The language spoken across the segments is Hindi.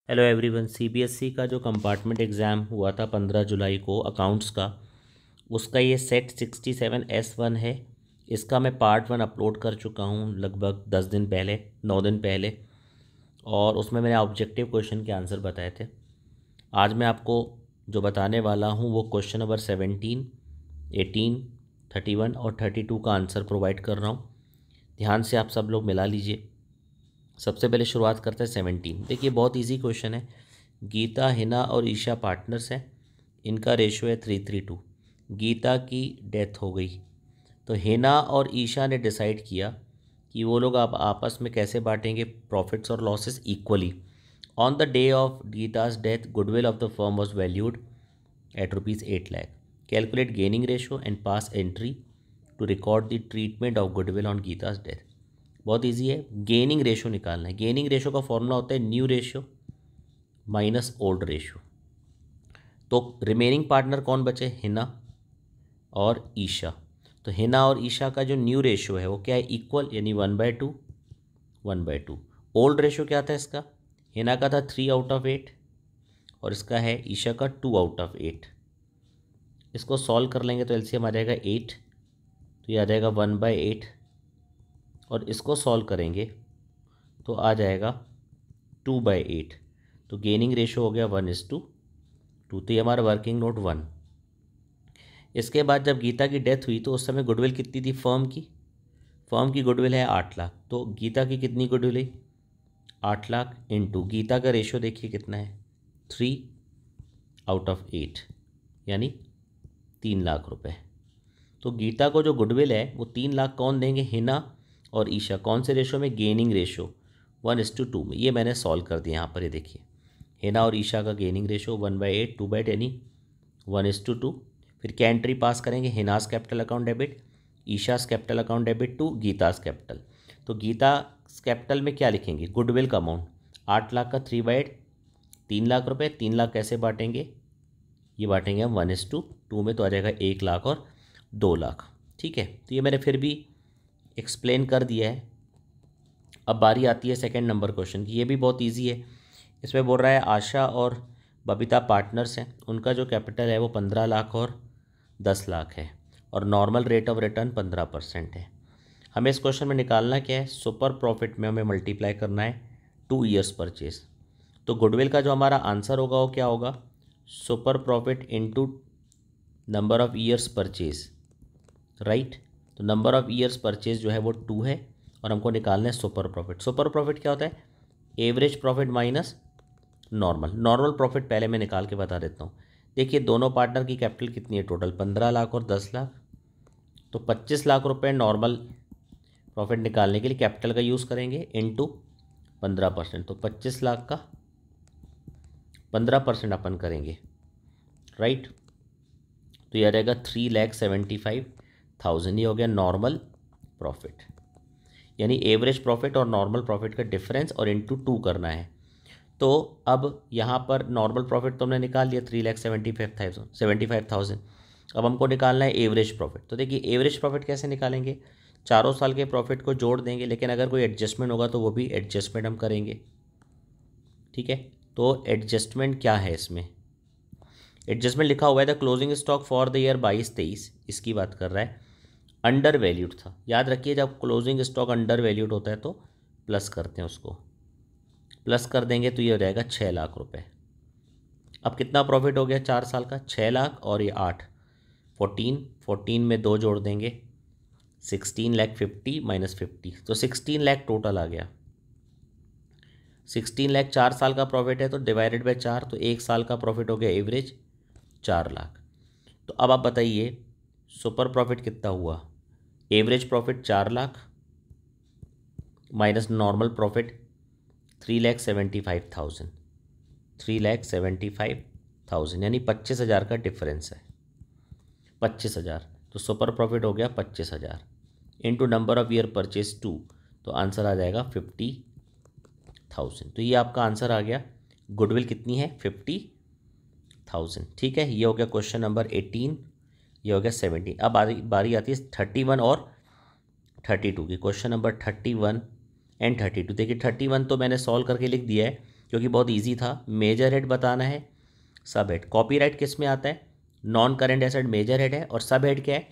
Hello everyone. सीबीएसई का जो कंपार्टमेंट एग्ज़ाम हुआ था 15 जुलाई को अकाउंट्स का, उसका ये सेट 67S1 है। इसका मैं पार्ट 1 अपलोड कर चुका हूँ लगभग 10 दिन पहले, 9 दिन पहले, और उसमें मैंने ऑब्जेक्टिव क्वेश्चन के आंसर बताए थे। आज मैं आपको जो बताने वाला हूँ वो क्वेश्चन नंबर 17, 18, 31 और 32 का आंसर प्रोवाइड कर रहा हूँ। ध्यान से आप सब लोग मिला लीजिए। सबसे पहले शुरुआत करते हैं 17। देखिए बहुत इजी क्वेश्चन है। गीता, हिना और ईशा पार्टनर्स हैं। इनका रेशियो है 3:3। गीता की डेथ हो गई तो हिना और ईशा ने डिसाइड किया कि वो लोग अब आपस में कैसे बांटेंगे प्रॉफिट्स और losses equally. On the day of Geeta's death goodwill of the firm was valued at ₹8 lakh. Calculate gaining ratio and pass entry to record the treatment of goodwill on Geeta's death. बहुत इजी है, गेनिंग रेशियो निकालना है। गेनिंग रेशियो का फॉर्मूला होता है new ratio minus old ratio. तो रिमेनिंग पार्टनर कौन बचे? हिना और ईशा। तो हिना और ईशा का जो न्यू रेशियो है वो क्या है? इक्वल, यानी 1/2, 1/2। ओल्ड रेशियो क्या था इसका? हिना का था 3/8 और इसका है ईशा का 2/8। इसको सॉल्व कर लेंगे तो एलसीएम आ जाएगा 8, तो ये आ जाएगा 1/8। और इसको सॉल्व करेंगे तो आ जाएगा 2/8। तो गेनिंग रेशियो हो गया 1:2। तो ये हमारा वर्किंग नोट 1। इसके बाद जब गीता की डेथ हुई तो उस समय गुडविल कितनी थी फर्म की? फर्म की गुडविल है 8 लाख। तो गीता की कितनी गुडविल है? 8 लाख इंटू गीता का रेशियो देखिए कितना है, 3/8, यानी 3 लाख रुपए। तो गीता को जो गुडविल है वो 3 लाख कौन देंगे? हिना और ईशा। कौन से रेशियो में? गेनिंग रेशियो 1:2 में। ये मैंने सॉल्व कर दिया यहाँ पर। ये देखिए हिना और ईशा का गेनिंग रेशियो 1/8, 2/8 यानी 1:2। फिर क्या एंट्री पास करेंगे? Hina's capital account debit, Isha's capital account debit to Gita's capital. तो गीता कैपिटल में क्या लिखेंगे? गुडविल का अमाउंट 8 लाख का 3/8, 3 लाख रुपये। 3 लाख कैसे बांटेंगे? ये बांटेंगे हम 1:2 में, तो आ जाएगा 1 लाख और 2 लाख। ठीक है, तो ये मैंने फिर भी एक्सप्लेन कर दिया है। अब बारी आती है सेकंड नंबर क्वेश्चन की। ये भी बहुत इजी है। इसमें बोल रहा है आशा और बबीता पार्टनर्स हैं। उनका जो कैपिटल है वो 15 लाख और 10 लाख है और नॉर्मल रेट ऑफ रिटर्न 15% है। हमें इस क्वेश्चन में निकालना क्या है? सुपर प्रॉफिट में हमें मल्टीप्लाई करना है 2 ईयर्स परचेज। तो गुडविल का जो हमारा आंसर होगा वो क्या होगा? Super profit into number of years purchase, right. तो नंबर ऑफ ईयर्स परचेज जो है वो 2 है और हमको निकालना है सुपर प्रॉफिट। सुपर प्रॉफिट क्या होता है? Average profit minus normal. Normal profit पहले मैं निकाल के बता देता हूँ। देखिए दोनों पार्टनर की कैपिटल कितनी है टोटल? 15 लाख और 10 लाख। तो 25 लाख रुपए नॉर्मल प्रॉफिट निकालने के लिए कैपिटल का यूज़ करेंगे इनटू 15%। तो 25 लाख का 15% अपन करेंगे, राइट। तो यह रहेगा 3,75,000। ये हो गया नॉर्मल प्रॉफिट, यानी एवरेज प्रॉफिट और नॉर्मल प्रॉफिट का डिफरेंस और इनटू 2 करना है। तो अब यहाँ पर नॉर्मल प्रॉफिट तो हमने निकाल लिया 3,75,000। अब हमको निकालना है एवरेज प्रॉफिट। तो देखिए एवरेज प्रॉफिट कैसे निकालेंगे? चारों साल के प्रॉफिट को जोड़ देंगे, लेकिन अगर कोई एडजस्टमेंट होगा तो वो भी एडजस्टमेंट हम करेंगे। ठीक है, तो एडजस्टमेंट क्या है इसमें? एडजस्टमेंट लिखा हुआ है the closing stock for the year 22-23, इसकी बात कर रहा है। अंडर वैल्यूड था। याद रखिए जब क्लोजिंग स्टॉक अंडर वैल्यूड होता है तो प्लस करते हैं, उसको प्लस कर देंगे तो ये हो जाएगा 6 लाख रुपए। अब कितना प्रॉफिट हो गया 4 साल का? 6 लाख और ये 8, 14 में 2 जोड़ देंगे, 16,50,000 माइनस 50, तो 16 लाख टोटल आ गया। 16 लाख 4 साल का प्रॉफिट है तो डिवाइडेड बाय 4, तो 1 साल का प्रॉफिट हो गया एवरेज 4 लाख। तो अब आप बताइए सुपर प्रॉफिट कितना हुआ? Average profit 4 lakh minus normal profit 3,75,000, 3,75,000 यानी 25,000 का डिफरेंस है। 25,000, तो सुपर प्रॉफिट हो गया 25,000 into number of year purchase 2, तो आंसर आ जाएगा 50,000। तो ये आपका आंसर आ गया। गुडविल कितनी है? 50,000। ठीक है, ये हो गया क्वेश्चन नंबर 18। ये हो गया 17। अब बारी आती है 31 और 32 की। Question number 31 and 32। देखिए 31 तो मैंने सॉल्व करके लिख दिया है, क्योंकि बहुत इजी था। मेजर हेड बताना है, सब हेड। कॉपीराइट किस में आता है? Non current asset major head है, और सब हेड क्या है?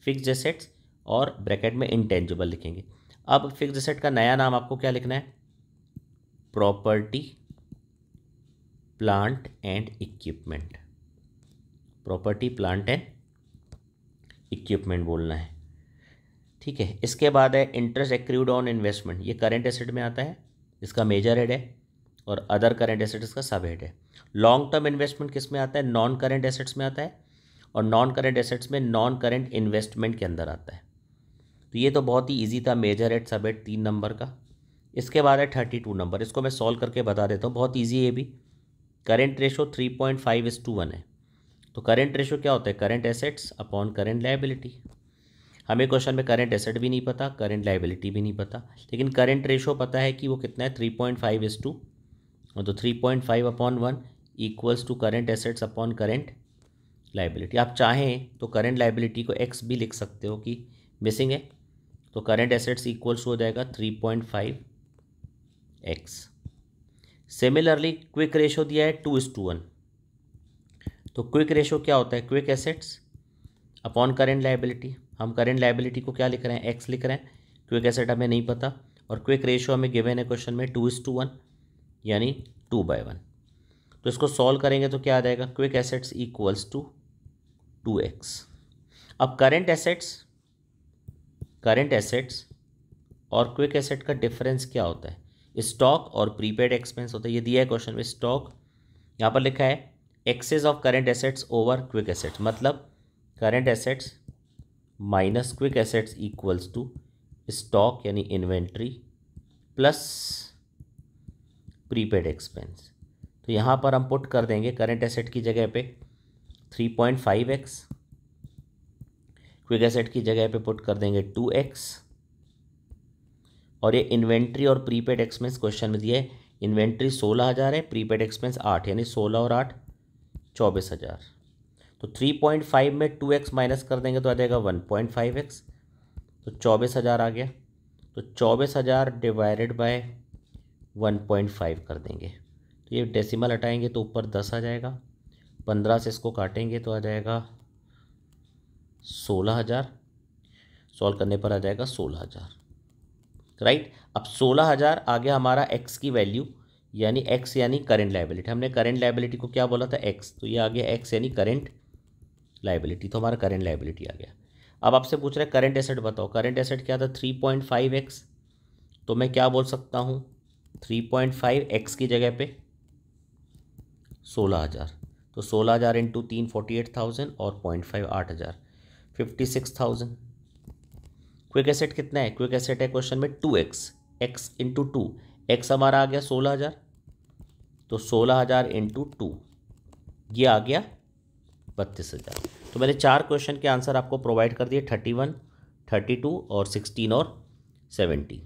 फिक्स्ड एसेट्स, और ब्रैकेट में इंटेंजिबल लिखेंगे। अब फिक्स्ड एसेट का नया नाम आपको क्या लिखना है? Property plant and equipment. Property plant and equipment बोलना है, ठीक है। इसके बाद है इंटरेस्ट एक्रूड ऑन इन्वेस्टमेंट। ये करेंट एसेट में आता है, इसका मेजर हेड है, और अदर करेंट एसेट्स का सब हेड है। लॉन्ग टर्म इन्वेस्टमेंट किस में आता है? नॉन करेंट एसेट्स में आता है, और नॉन करेंट एसेट्स में नॉन करेंट इन्वेस्टमेंट के अंदर आता है। तो ये तो बहुत ही इजी था, मेजर हेड सब हेड 3 नंबर का। इसके बाद है 32 नंबर, इसको मैं सॉल्व करके बता देता हूँ, बहुत ईजी है ये भी। करेंट रेशो 3.5:1 है। तो करेंट रेशो क्या होता है? Current assets upon current liability. हमें क्वेश्चन में करेंट एसेट भी नहीं पता, करेंट लायबिलिटी भी नहीं पता, लेकिन करेंट रेशो पता है कि वो कितना है, 3.5:2। तो 3.5/1 equals to current assets upon current liability. आप चाहें तो करेंट लायबिलिटी को एक्स भी लिख सकते हो कि मिसिंग है, तो करेंट एसेट्स इक्वल्स हो जाएगा 3.5x। सिमिलरली क्विक रेशो दिया है 2:1। तो क्विक रेशो क्या होता है? Quick assets upon current liability. हम करेंट लायबिलिटी को क्या लिख रहे हैं? एक्स लिख रहे हैं। क्विक एसेट हमें नहीं पता, और क्विक रेशो हमें गिवन है क्वेश्चन में 2:1, यानी 2/1। तो इसको सॉल्व करेंगे तो क्या आ जाएगा? Quick assets equals to 2x। अब करेंट एसेट्स और क्विक एसेट का डिफरेंस क्या होता है? स्टॉक और प्रीपेड एक्सपेंस होता है। ये दिया है क्वेश्चन में, स्टॉक यहाँ पर लिखा है excess of current assets over quick assets, मतलब current assets minus quick assets equals to stock यानी इन्वेंट्री प्लस प्रीपेड एक्सपेंस। तो यहाँ पर हम पुट कर देंगे करेंट एसेट की जगह पे 3.5x, क्विक एसेट की जगह पे पुट कर देंगे 2x, और ये इन्वेंट्री और प्रीपेड एक्सपेंस क्वेश्चन में दिया है। इन्वेंट्री 16,000 है, प्रीपेड एक्सपेंस 8, यानी 16 और 8 24,000। तो 3.5 में 2x माइनस कर देंगे तो आ जाएगा 1.5x, तो 24,000 आ गया। तो 24,000 डिवाइडेड बाय 1.5 कर देंगे, तो ये डेसिमल हटाएंगे तो ऊपर 10 आ जाएगा। 15 से इसको काटेंगे तो आ जाएगा 16,000। सॉल्व करने पर आ जाएगा 16,000, राइट। अब 16,000 आ गया हमारा एक्स की वैल्यू, यानी एक्स यानी करेंट लायबिलिटी। हमने करेंट लायबिलिटी को क्या बोला था? एक्स, तो ये आ गया एक्स यानी करेंट लायबिलिटी, तो हमारा करेंट लायबिलिटी आ गया। अब आपसे पूछ रहे हैं करेंट एसेट बताओ। करेंट एसेट क्या था? 3.5x। तो मैं क्या बोल सकता हूँ? 3.5x की जगह पे 16,000, तो 16,000 इंटू 3 48,000, और 0.5 8,000 56,000। क्विक एसेट कितना है? क्विक एसेट है क्वेश्चन में 2x, x इंटू 2, एक्स हमारा आ गया 16,000, तो 16,000 इंटू 2 ये आ गया 32,000। तो मैंने 4 क्वेश्चन के आंसर आपको प्रोवाइड कर दिए, 31, 32 और 16 और 17।